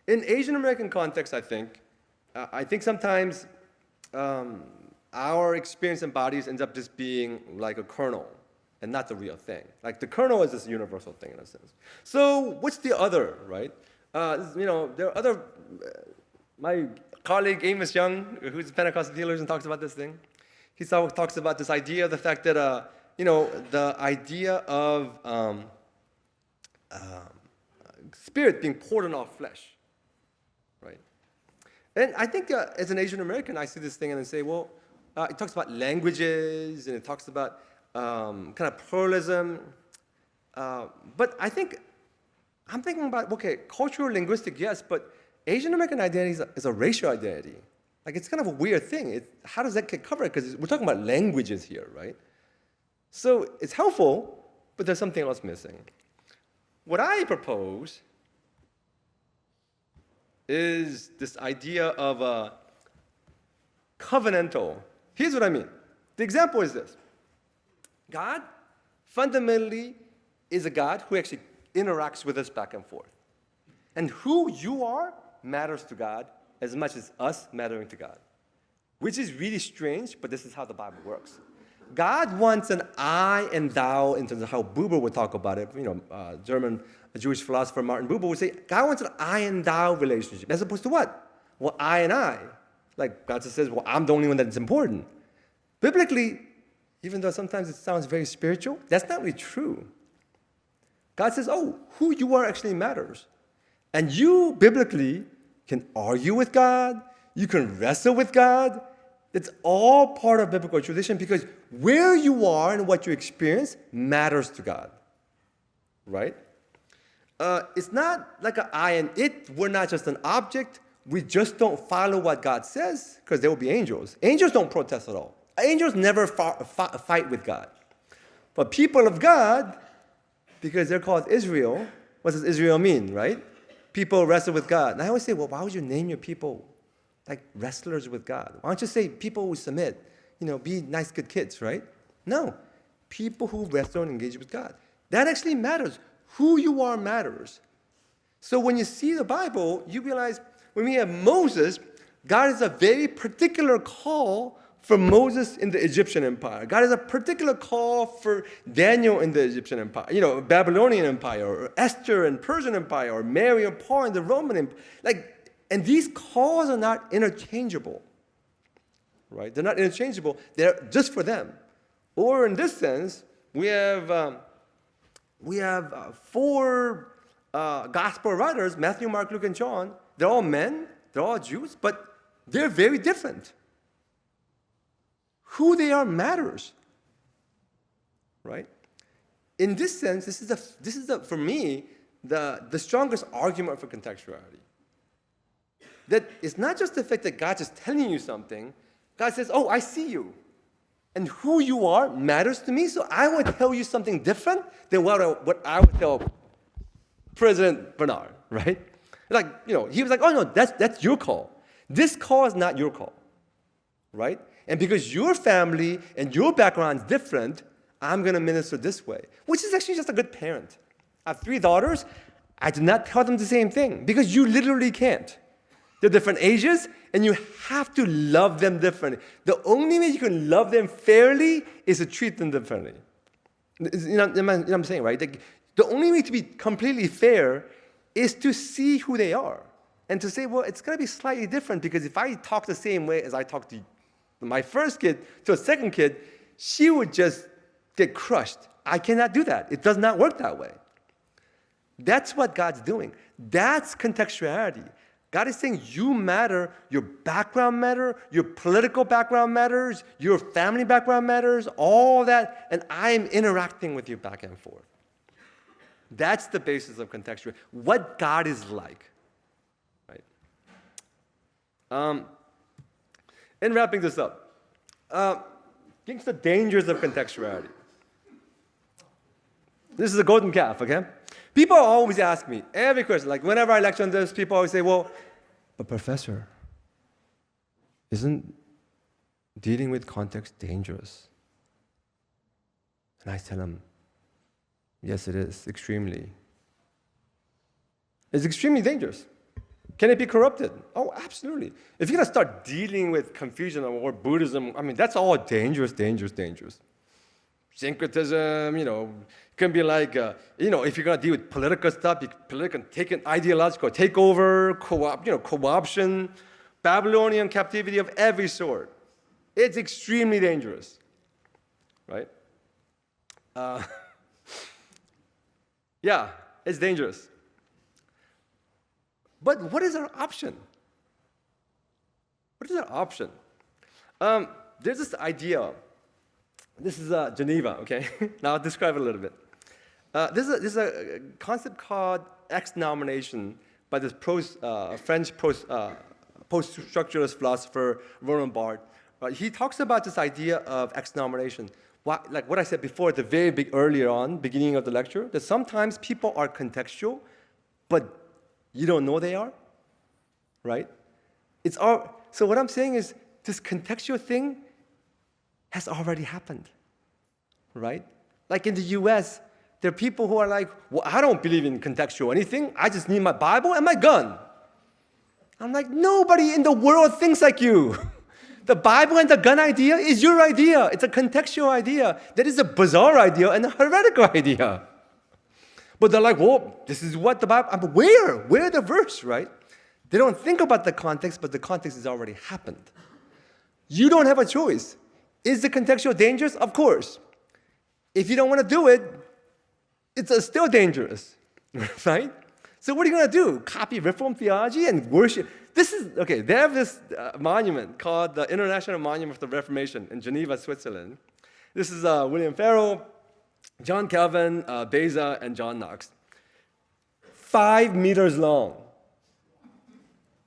Asian American context, I think sometimes our experience in bodies ends up just being like a kernel and not the real thing. Like the kernel is this universal thing in a sense. So what's the other, right? There are other, my colleague Amos Young, who's a Pentecostal theologian, talks about this thing. He talks about this idea of the fact that, the idea of spirit being poured on all flesh, right? And I think as an Asian American, I see this thing and I say, well, it talks about languages and it talks about kind of pluralism. But I'm thinking about, okay, cultural, linguistic, yes, but Asian American identity is a racial identity. Like, it's kind of a weird thing. How does that get covered? Because we're talking about languages here, right? So it's helpful, but there's something else missing. What I propose is this idea of covenantal. Here's what I mean. The example is this. God fundamentally is a God who actually interacts with us back and forth. And who you are matters to God as much as us mattering to God, which is really strange, but this is how the Bible works. God wants an I and thou in terms of how Buber would talk about it. German Jewish philosopher Martin Buber would say, God wants an I and thou relationship, as opposed to what? Well, I and I. Like God just says, well, I'm the only one that's important. Biblically, even though sometimes it sounds very spiritual, that's not really true. God says, oh, who you are actually matters. And you, biblically, can argue with God. You can wrestle with God. It's all part of biblical tradition because where you are and what you experience matters to God, right? It's not like an I and it. We're not just an object. We just don't follow what God says because there will be angels. Angels don't protest at all. Angels never fight with God. But people of God, because they're called Israel, what does Israel mean, right? People wrestle with God. And I always say, well, why would you name your people like wrestlers with God? Why don't you say people who submit, be nice, good kids, right? No, people who wrestle and engage with God. That actually matters. Who you are matters. So when you see the Bible, you realize when we have Moses, God has a very particular call for Moses in the Egyptian empire. God has a particular call for Daniel in the Egyptian empire, Babylonian empire, or Esther and Persian empire, or Mary and Paul in the Roman empire. And these calls are not interchangeable, right? They're not interchangeable. They're just for them. Or in this sense, we have four gospel writers, Matthew, Mark, Luke, and John. They're all men. They're all Jews, but they're very different. Who they are matters, right? In this sense, this is for me the strongest argument for contextuality. That it's not just the fact that God's just telling you something. God says, oh, I see you. And who you are matters to me, so I would tell you something different than what I would tell President Bernard, right? He was like, oh no, that's your call. This call is not your call. right? And because your family and your background is different, I'm going to minister this way, which is actually just a good parent. I have 3 daughters. I do not tell them the same thing because you literally can't. They're different ages, and you have to love them differently. The only way you can love them fairly is to treat them differently. You know what I'm saying, right? Like, the only way to be completely fair is to see who they are and to say, well, it's going to be slightly different because if I talk the same way as I talk to my first kid to a second kid, she would just get crushed. I cannot do that. It does not work that way. That's what God's doing. That's contextuality. God is saying you matter, your background matters, your political background matters, your family background matters, all that, and I'm interacting with you back and forth. That's the basis of contextuality, what God is like. Right? In wrapping this up, getting to the dangers of contextuality. This is a golden calf, okay? People always ask me, every question, like whenever I lecture on this, people always say, well, but professor, isn't dealing with context dangerous? And I tell them, yes, it is, extremely. It's extremely dangerous. Can it be corrupted? Oh, absolutely. If you're going to start dealing with Confucianism or Buddhism, I mean, that's all dangerous, dangerous, dangerous. Syncretism, it can be like, if you're going to deal with political stuff, political take an ideological takeover, co-option, Babylonian captivity of every sort. It's extremely dangerous, right? Yeah, it's dangerous. But what is our option? What is our option? There's this idea. This is Geneva, okay? Now I'll describe it a little bit. This is a concept called exnomination by this French post-structuralist philosopher, Roland Barthes. He talks about this idea of exnomination. Like what I said before at the very earlier on, beginning of the lecture, that sometimes people are contextual, but you don't know they are, right? So what I'm saying is this contextual thing has already happened, right? Like in the US, there are people who are like, well, I don't believe in contextual anything. I just need my Bible and my gun. I'm like, nobody in the world thinks like you. The Bible and the gun idea is your idea. It's a contextual idea. That is a bizarre idea and a heretical idea. But they're like, well, this is what the Bible, where the verse, right? They don't think about the context, but the context has already happened. You don't have a choice. Is the contextual dangerous? Of course. If you don't want to do it, it's still dangerous, right? So what are you going to do? Copy Reformed theology and worship? They have this monument called the International Monument of the Reformation in Geneva, Switzerland. This is William Farel, John Calvin, Beza, and John Knox. 5 meters long.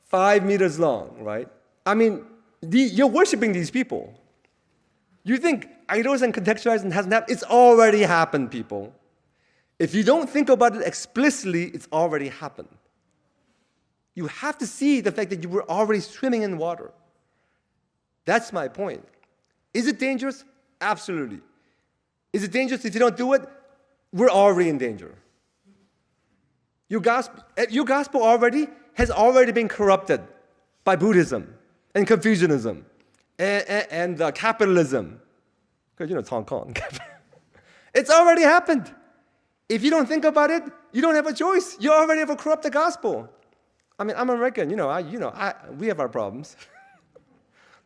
5 meters long, right? I mean, you're worshiping these people. You think idols and contextualizing hasn't happened? It's already happened, people. If you don't think about it explicitly, it's already happened. You have to see the fact that you were already swimming in water. That's my point. Is it dangerous? Absolutely. Is it dangerous if you don't do it? We're already in danger. Your gospel has already been corrupted by Buddhism and Confucianism and capitalism. Because it's Hong Kong. It's already happened. If you don't think about it, you don't have a choice. You already have a corrupted gospel. I mean, I'm American. We have our problems.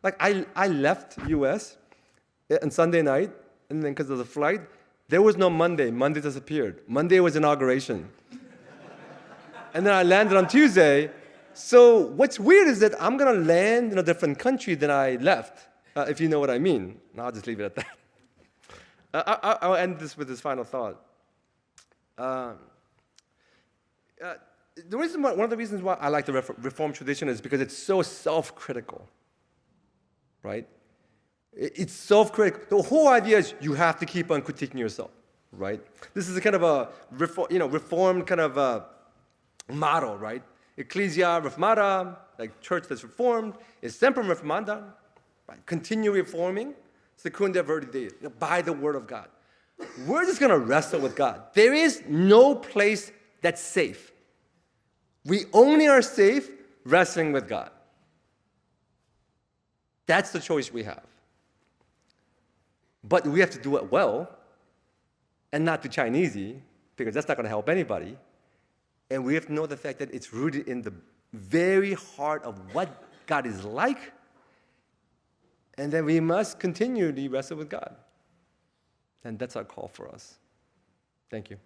Like I left U.S. on Sunday night, and then because of the flight, there was no Monday. Monday disappeared. Monday was inauguration. And then I landed on Tuesday. So what's weird is that I'm going to land in a different country than I left, if you know what I mean. And I'll just leave it at that. I'll end this with this final thought. One of the reasons why I like the Reformed tradition is because it's so self-critical, right? It's self-critical. The whole idea is you have to keep on critiquing yourself, right? This is a kind of a Reformed kind of a model, right? Ecclesia reformata, like church that's reformed, is semper reformanda, right? Continue reforming, secunda verdide, by the word of God. We're just going to wrestle with God. There is no place that's safe. We only are safe wrestling with God. That's the choice we have. But we have to do it well and not be Chinesey, because that's not going to help anybody. And we have to know the fact that it's rooted in the very heart of what God is like. And then we must continually wrestle with God. And that's our call for us. Thank you.